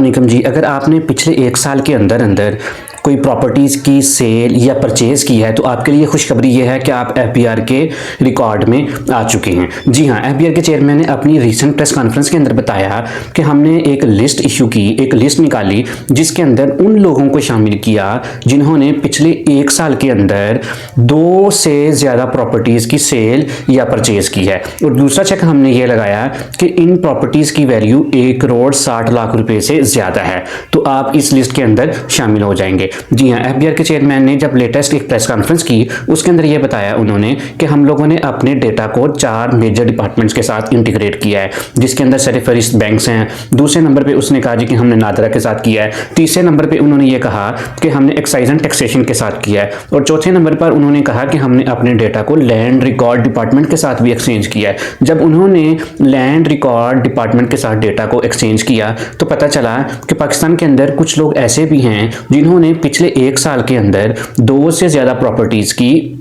निकम जी, अगर आपने पिछले 1 साल के अंदर अंदर कोई प्रॉपर्टीज़ की सेल या परचेज़ की है तो आपके लिए खुशखबरी ये है कि आप एफबीआर के रिकॉर्ड में आ चुके हैं। जी हाँ, एफबीआर के चेयरमैन ने अपनी रीसेंट प्रेस कॉन्फ्रेंस के अंदर बताया कि हमने एक लिस्ट इशू की, एक लिस्ट निकाली जिसके अंदर उन लोगों को शामिल किया जिन्होंने पिछले 1 साल के अंदर 2 से ज़्यादा प्रॉपर्टीज़ की सेल या परचेज़ की है। और दूसरा चेक हमने ये लगाया कि इन प्रॉपर्टीज़ की वैल्यू 1,60,00,000 रुपए से ज़्यादा है, तो आप इस लिस्ट के अंदर शामिल हो जाएंगे। जी हाँ, एफबीआर के चेयरमैन ने जब लेटेस्ट एक प्रेस कॉन्फ्रेंस की उसके अंदर ये बताया उन्होंने कि हम लोगों ने अपने डेटा को 4 मेजर डिपार्टमेंट्स के साथ इंटीग्रेट किया है, जिसके अंदर सरफहरिस्त बैंक्स हैं। दूसरे नंबर पे उसने कहा जी कि हमने नादरा के साथ किया है। तीसरे नंबर पे उन्होंने ये कहा कि हमने एक्साइज एंड टैक्सेशन के साथ किया है। और चौथे नंबर पर उन्होंने कहा कि हमने अपने डेटा को लैंड रिकॉर्ड डिपार्टमेंट के साथ भी एक्सचेंज किया है। जब उन्होंने लैंड रिकॉर्ड डिपार्टमेंट के साथ डेटा को एक्सचेंज किया तो पता चला कि पाकिस्तान के अंदर कुछ लोग ऐसे भी हैं जिन्होंने पिछले 1 साल के अंदर 2 से ज़्यादा प्रॉपर्टीज़ की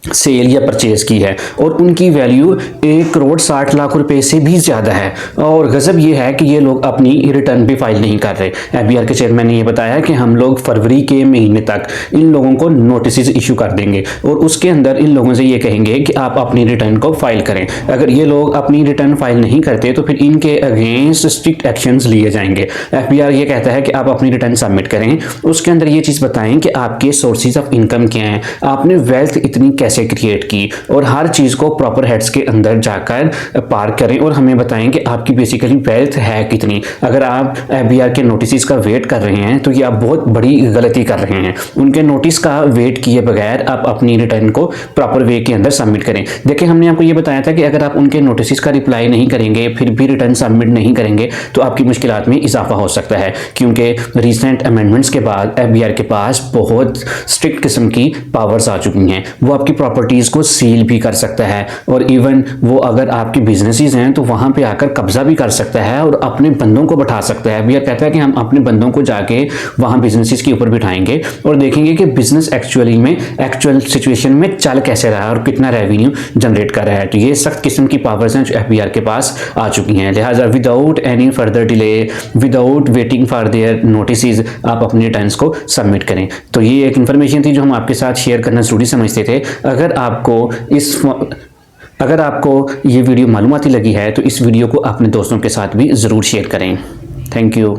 सेल या परचेज की है और उनकी वैल्यू 1,60,00,000 रुपए से भी ज़्यादा है। और गज़ब ये है कि ये लोग अपनी रिटर्न भी फाइल नहीं कर रहे। एफबीआर के चेयरमैन ने ये बताया कि हम लोग फरवरी के महीने तक इन लोगों को नोटिस इशू कर देंगे और उसके अंदर इन लोगों से ये कहेंगे कि आप अपनी रिटर्न को फाइल करें। अगर ये लोग अपनी रिटर्न फाइल नहीं करते तो फिर इनके अगेंस्ट स्ट्रिक्ट एक्शंस लिए जाएंगे। एफबीआर ये कहता है कि आप अपनी रिटर्न सबमिट करें, उसके अंदर ये चीज़ बताएं कि आपके सोर्सेज ऑफ इनकम क्या हैं, आपने वेल्थ इतनी कैसे क्रिएट की, और हर चीज को प्रॉपर हेड्स के अंदर जाकर पार्क करें और हमें बताएं कि आपकी बेसिकली वेल्थ है कितनी। अगर आप एफबीआर के नोटिस का वेट कर रहे हैं तो ये आप बहुत बड़ी गलती कर रहे हैं। उनके नोटिस का वेट किए बगैर आप अपनी रिटर्न को प्रॉपर वे के अंदर सबमिट करें। देखिए, हमने आपको ये बताया था कि अगर आप उनके नोटिस का रिप्लाई नहीं करेंगे, फिर भी रिटर्न सबमिट नहीं करेंगे तो आपकी मुश्किलात में इजाफा हो सकता है, क्योंकि रिसेंट अमेंडमेंट्स के बाद एफबीआर के पास बहुत स्ट्रिक्ट किस्म की पावर्स आ चुकी हैं। वो आपकी प्रॉपर्टीज को सील भी कर सकता है और इवन वो अगर आपकी बिजनेसेस हैं तो वहां पे आकर कब्जा भी कर सकता है और अपने बंदों को बैठा सकता है। एफबीआर कहता है कि हम अपने बंदों को जाके वहां बिजनेसेस के ऊपर बिठाएंगे और देखेंगे कि बिजनेस एक्चुअल सिचुएशन में चल कैसे रहा है और कितना रेवेन्यू जनरेट कर रहा है। तो ये सख्त किस्म की पावर्स हैं जो एफबीआर के पास आ चुकी हैं। लिहाजा without any further delay, without waiting for their notice, आप अपने रिटर्न्स को सबमिट करें। तो ये एक इन्फॉर्मेशन थी जो हम आपके साथ शेयर करना जरूरी समझते थे। अगर आपको ये वीडियो मालूमाती लगी है तो इस वीडियो को अपने दोस्तों के साथ भी ज़रूर शेयर करें। Thank you.